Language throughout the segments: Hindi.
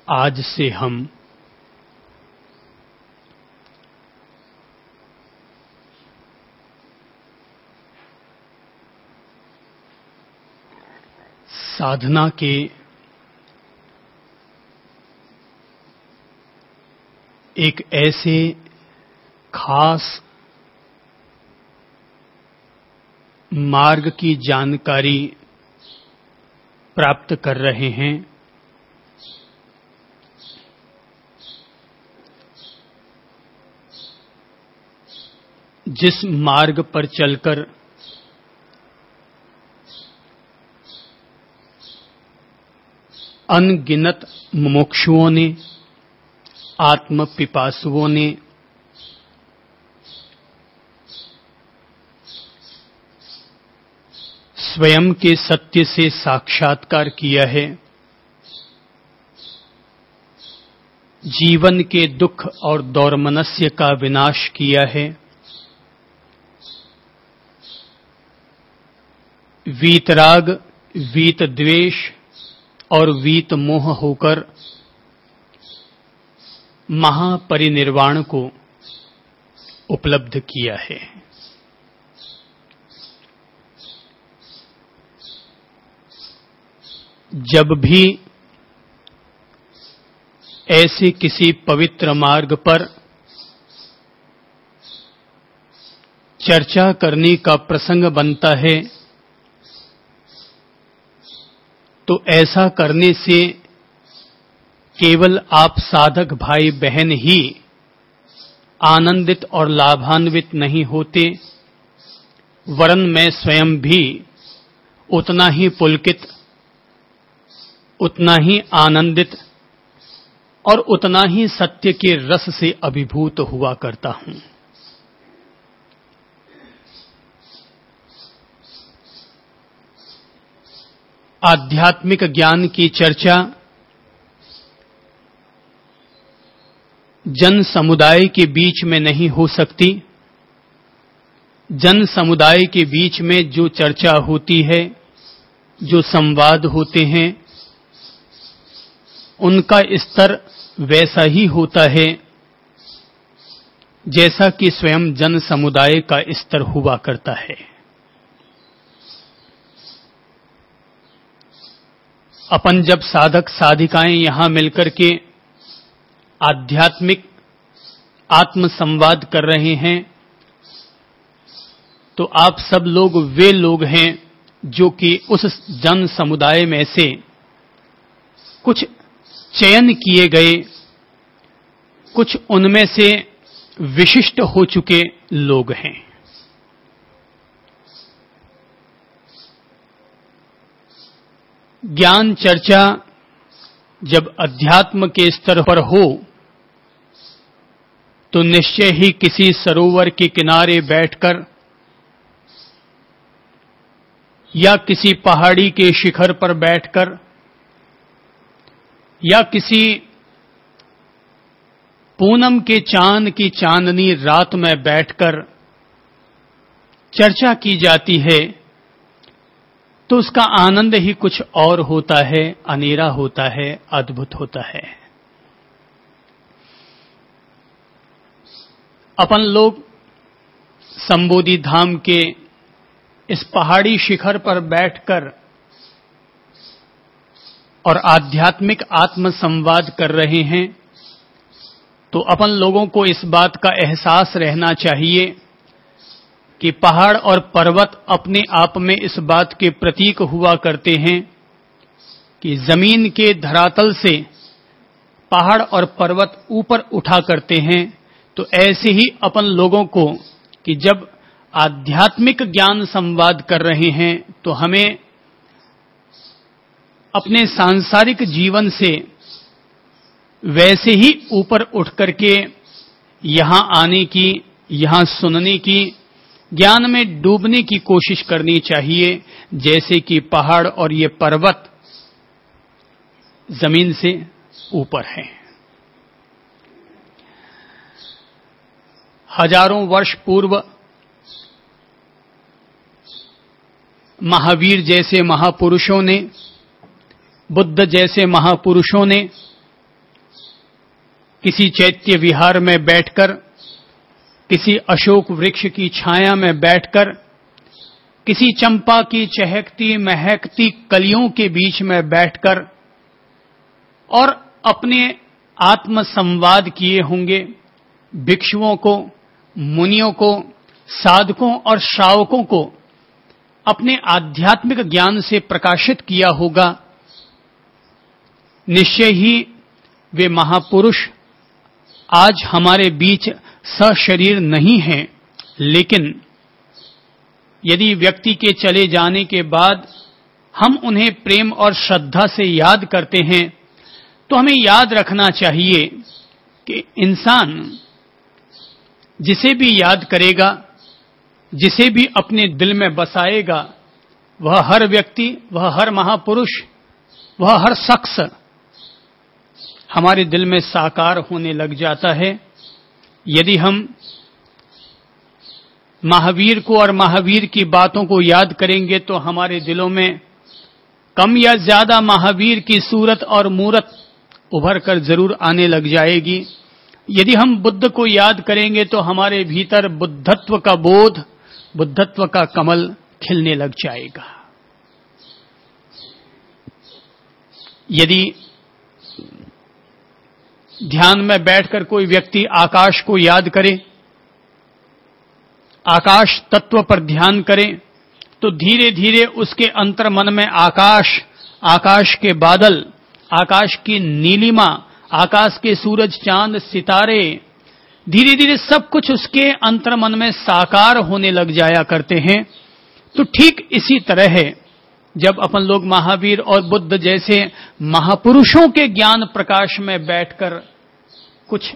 आज से हम साधना के एक ऐसे खास मार्ग की जानकारी प्राप्त कर रहे हैं जिस मार्ग पर चलकर अनगिनत मुमुक्षुओं ने, आत्म पिपासुओं ने स्वयं के सत्य से साक्षात्कार किया है, जीवन के दुख और दौर्मनस्य का विनाश किया है, वीतराग, वीत द्वेष और वीत मोह होकर महापरिनिर्वाण को उपलब्ध किया है। जब भी ऐसे किसी पवित्र मार्ग पर चर्चा करने का प्रसंग बनता है तो ऐसा करने से केवल आप साधक भाई बहन ही आनंदित और लाभान्वित नहीं होते, वरन मैं स्वयं भी उतना ही पुलकित, उतना ही आनंदित और उतना ही सत्य के रस से अभिभूत हुआ करता हूं। आध्यात्मिक ज्ञान की चर्चा जन समुदाय के बीच में नहीं हो सकती। जन समुदाय के बीच में जो चर्चा होती है, जो संवाद होते हैं, उनका स्तर वैसा ही होता है जैसा कि स्वयं जन समुदाय का स्तर हुआ करता है। अपन जब साधक साधिकाएं यहां मिलकर के आध्यात्मिक आत्म संवाद कर रहे हैं तो आप सब लोग वे लोग हैं जो कि उस जन समुदाय में से कुछ चयन किए गए, कुछ उनमें से विशिष्ट हो चुके लोग हैं। ज्ञान चर्चा जब अध्यात्म के स्तर पर हो तो निश्चय ही किसी सरोवर के किनारे बैठकर या किसी पहाड़ी के शिखर पर बैठकर या किसी पूनम के चांद की चांदनी रात में बैठकर चर्चा की जाती है तो उसका आनंद ही कुछ और होता है, अनेरा होता है, अद्भुत होता है। अपन लोग संबोधि धाम के इस पहाड़ी शिखर पर बैठकर और आध्यात्मिक आत्म संवाद कर रहे हैं तो अपन लोगों को इस बात का एहसास रहना चाहिए कि पहाड़ और पर्वत अपने आप में इस बात के प्रतीक हुआ करते हैं कि जमीन के धरातल से पहाड़ और पर्वत ऊपर उठा करते हैं। तो ऐसे ही अपन लोगों को कि जब आध्यात्मिक ज्ञान संवाद कर रहे हैं तो हमें अपने सांसारिक जीवन से वैसे ही ऊपर उठ करके यहां आने की, यहां सुनने की, ज्ञान में डूबने की कोशिश करनी चाहिए जैसे कि पहाड़ और ये पर्वत जमीन से ऊपर हैं। हजारों वर्ष पूर्व महावीर जैसे महापुरुषों ने, बुद्ध जैसे महापुरुषों ने किसी चैत्य विहार में बैठकर, किसी अशोक वृक्ष की छाया में बैठकर, किसी चंपा की चहकती महकती कलियों के बीच में बैठकर और अपने आत्म संवाद किए होंगे। भिक्षुओं को, मुनियों को, साधकों और श्रावकों को अपने आध्यात्मिक ज्ञान से प्रकाशित किया होगा। निश्चय ही वे महापुरुष आज हमारे बीच सशरीर नहीं हैं, लेकिन यदि व्यक्ति के चले जाने के बाद हम उन्हें प्रेम और श्रद्धा से याद करते हैं, तो हमें याद रखना चाहिए कि इंसान जिसे भी याद करेगा, जिसे भी अपने दिल में बसाएगा, वह हर व्यक्ति, वह हर महापुरुष, वह हर शख्स हमारे दिल में साकार होने लग जाता है। यदि हम महावीर को और महावीर की बातों को याद करेंगे तो हमारे दिलों में कम या ज्यादा महावीर की सूरत और मूरत उभर कर जरूर आने लग जाएगी। यदि हम बुद्ध को याद करेंगे तो हमारे भीतर बुद्धत्व का बोध, बुद्धत्व का कमल खिलने लग जाएगा। यदि ध्यान में बैठकर कोई व्यक्ति आकाश को याद करे, आकाश तत्व पर ध्यान करे, तो धीरे धीरे उसके अंतर्मन में आकाश, आकाश के बादल, आकाश की नीलिमा, आकाश के सूरज चांद सितारे, धीरे धीरे सब कुछ उसके अंतर्मन में साकार होने लग जाया करते हैं। तो ठीक इसी तरह है, जब अपन लोग महावीर और बुद्ध जैसे महापुरुषों के ज्ञान प्रकाश में बैठकर कुछ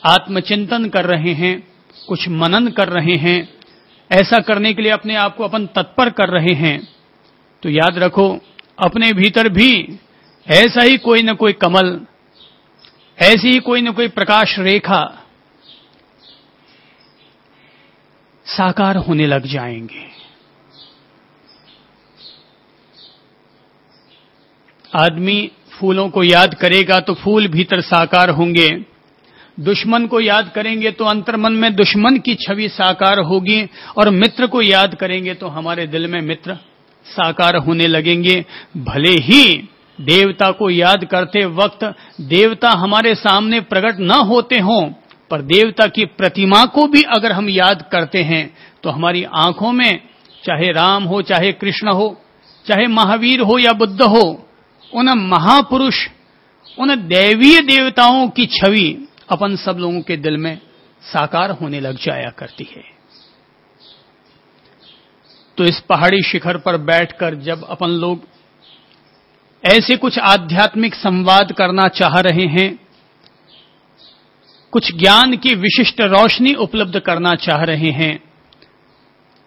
आत्मचिंतन कर रहे हैं, कुछ मनन कर रहे हैं, ऐसा करने के लिए अपने आप को अपन तत्पर कर रहे हैं, तो याद रखो अपने भीतर भी ऐसा ही कोई न कोई कमल, ऐसी ही कोई न कोई प्रकाश रेखा साकार होने लग जाएंगे। आदमी फूलों को याद करेगा तो फूल भीतर साकार होंगे, दुश्मन को याद करेंगे तो अंतर्मन में दुश्मन की छवि साकार होगी, और मित्र को याद करेंगे तो हमारे दिल में मित्र साकार होने लगेंगे। भले ही देवता को याद करते वक्त देवता हमारे सामने प्रकट न होते हों, पर देवता की प्रतिमा को भी अगर हम याद करते हैं तो हमारी आंखों में चाहे राम हो, चाहे कृष्ण हो, चाहे महावीर हो या बुद्ध हो, उन महापुरुष, उन दैवीय देवताओं की छवि अपन सब लोगों के दिल में साकार होने लग जाया करती है। तो इस पहाड़ी शिखर पर बैठकर जब अपन लोग ऐसे कुछ आध्यात्मिक संवाद करना चाह रहे हैं, कुछ ज्ञान की विशिष्ट रोशनी उपलब्ध करना चाह रहे हैं,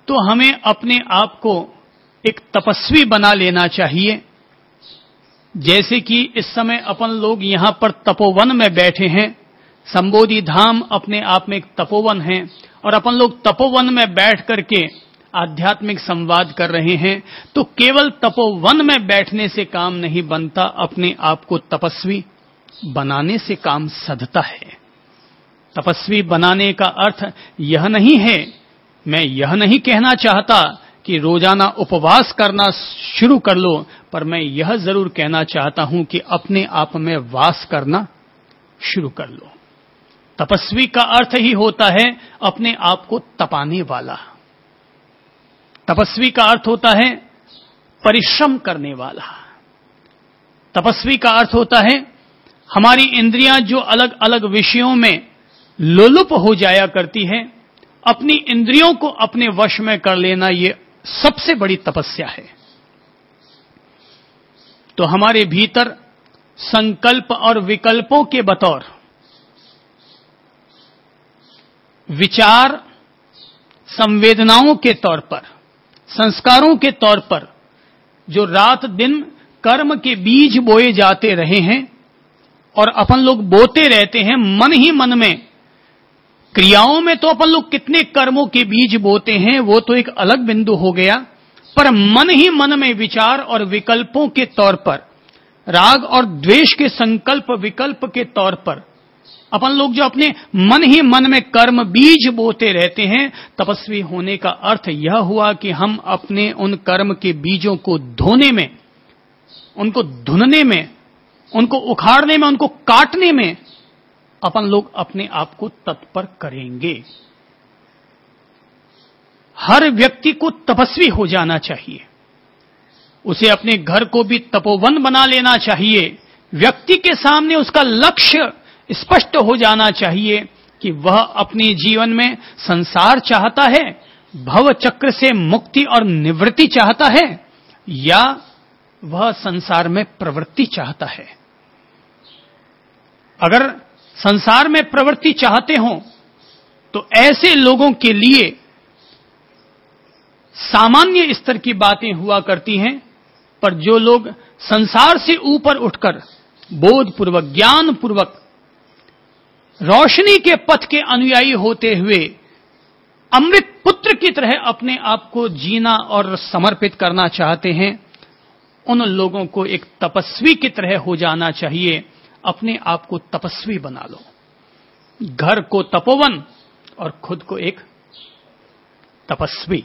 तो हमें अपने आप को एक तपस्वी बना लेना चाहिए। जैसे कि इस समय अपन लोग यहां पर तपोवन में बैठे हैं, संबोधि धाम अपने आप में एक तपोवन है, और अपन लोग तपोवन में बैठ करके आध्यात्मिक संवाद कर रहे हैं, तो केवल तपोवन में बैठने से काम नहीं बनता, अपने आप को तपस्वी बनाने से काम सधता है। तपस्वी बनाने का अर्थ यह नहीं है, मैं यह नहीं कहना चाहता कि रोजाना उपवास करना शुरू कर लो, पर मैं यह जरूर कहना चाहता हूं कि अपने आप में वास करना शुरू कर लो। तपस्वी का अर्थ ही होता है अपने आप को तपाने वाला। तपस्वी का अर्थ होता है परिश्रम करने वाला। तपस्वी का अर्थ होता है हमारी इंद्रियां जो अलग अलग विषयों में लोलुप हो जाया करती है, अपनी इंद्रियों को अपने वश में कर लेना, ये सबसे बड़ी तपस्या है। तो हमारे भीतर संकल्प और विकल्पों के बतौर विचार, संवेदनाओं के तौर पर, संस्कारों के तौर पर जो रात दिन कर्म के बीज बोए जाते रहे हैं और अपन लोग बोते रहते हैं मन ही मन में, क्रियाओं में तो अपन लोग कितने कर्मों के बीज बोते हैं वो तो एक अलग बिंदु हो गया, पर मन ही मन में विचार और विकल्पों के तौर पर, राग और द्वेष के संकल्प विकल्प के तौर पर अपन लोग जो अपने मन ही मन में कर्म बीज बोते रहते हैं, तपस्वी होने का अर्थ यह हुआ कि हम अपने उन कर्म के बीजों को धोने में, उनको धुनने में, उनको उखाड़ने में, उनको काटने में अपन लोग अपने आप को तत्पर करेंगे। हर व्यक्ति को तपस्वी हो जाना चाहिए। उसे अपने घर को भी तपोवन बना लेना चाहिए। व्यक्ति के सामने उसका लक्ष्य स्पष्ट हो जाना चाहिए कि वह अपने जीवन में संसार चाहता है, भव चक्र से मुक्ति और निवृत्ति चाहता है, या वह संसार में प्रवृत्ति चाहता है। अगर संसार में प्रवृत्ति चाहते हो तो ऐसे लोगों के लिए सामान्य स्तर की बातें हुआ करती हैं, पर जो लोग संसार से ऊपर उठकर बोधपूर्वक, ज्ञानपूर्वक रोशनी के पथ के अनुयायी होते हुए अमृत पुत्र की तरह अपने आप को जीना और समर्पित करना चाहते हैं, उन लोगों को एक तपस्वी की तरह हो जाना चाहिए। अपने आप को तपस्वी बना लो, घर को तपोवन और खुद को एक तपस्वी।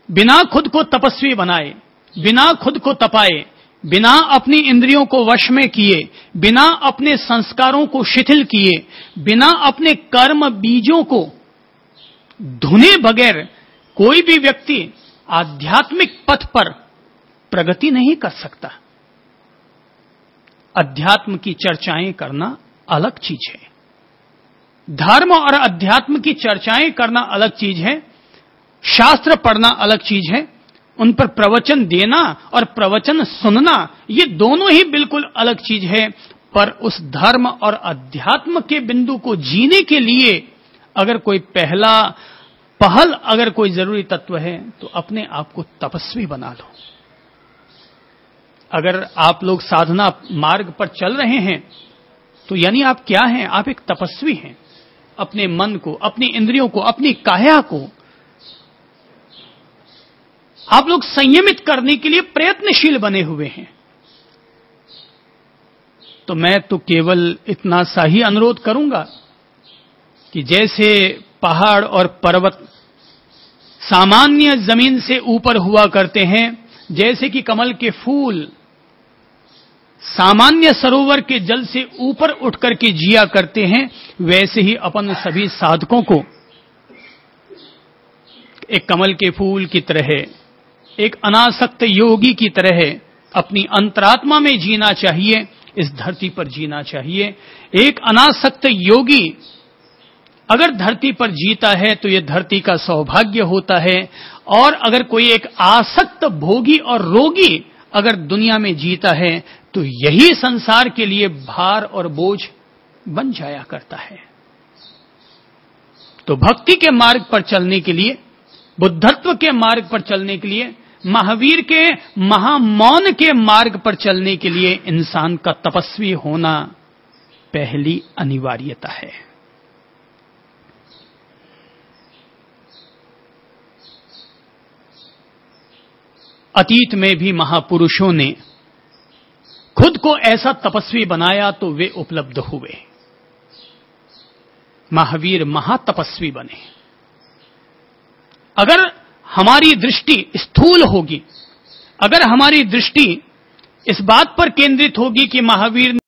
बिना खुद को तपस्वी बनाए, बिना खुद को तपाए, बिना अपनी इंद्रियों को वश में किए, बिना अपने संस्कारों को शिथिल किए, बिना अपने कर्म बीजों को धुने बगैर कोई भी व्यक्ति आध्यात्मिक पथ पर प्रगति नहीं कर सकता। अध्यात्म की चर्चाएं करना अलग चीज है, धर्म और अध्यात्म की चर्चाएं करना अलग चीज है, शास्त्र पढ़ना अलग चीज है, उन पर प्रवचन देना और प्रवचन सुनना ये दोनों ही बिल्कुल अलग चीज है। पर उस धर्म और अध्यात्म के बिंदु को जीने के लिए अगर कोई पहल अगर कोई जरूरी तत्व है तो अपने आप को तपस्वी बना लो। अगर आप लोग साधना मार्ग पर चल रहे हैं तो यानी आप क्या हैं? आप एक तपस्वी हैं। अपने मन को, अपनी इंद्रियों को, अपनी काया को आप लोग संयमित करने के लिए प्रयत्नशील बने हुए हैं। तो मैं तो केवल इतना सा ही अनुरोध करूंगा कि जैसे पहाड़ और पर्वत सामान्य जमीन से ऊपर हुआ करते हैं, जैसे कि कमल के फूल सामान्य सरोवर के जल से ऊपर उठकर के जिया करते हैं, वैसे ही अपन सभी साधकों को एक कमल के फूल की तरह, एक अनासक्त योगी की तरह अपनी अंतरात्मा में जीना चाहिए, इस धरती पर जीना चाहिए। एक अनासक्त योगी अगर धरती पर जीता है तो यह धरती का सौभाग्य होता है, और अगर कोई एक आसक्त भोगी और रोगी अगर दुनिया में जीता है तो यही संसार के लिए भार और बोझ बन जाया करता है। तो भक्ति के मार्ग पर चलने के लिए, बुद्धत्व के मार्ग पर चलने के लिए, महावीर के महामौन के मार्ग पर चलने के लिए इंसान का तपस्वी होना पहली अनिवार्यता है। अतीत में भी महापुरुषों ने खुद को ऐसा तपस्वी बनाया तो वे उपलब्ध हुए। महावीर महातपस्वी बने। अगर हमारी दृष्टि स्थूल होगी, अगर हमारी दृष्टि इस बात पर केंद्रित होगी कि महावीर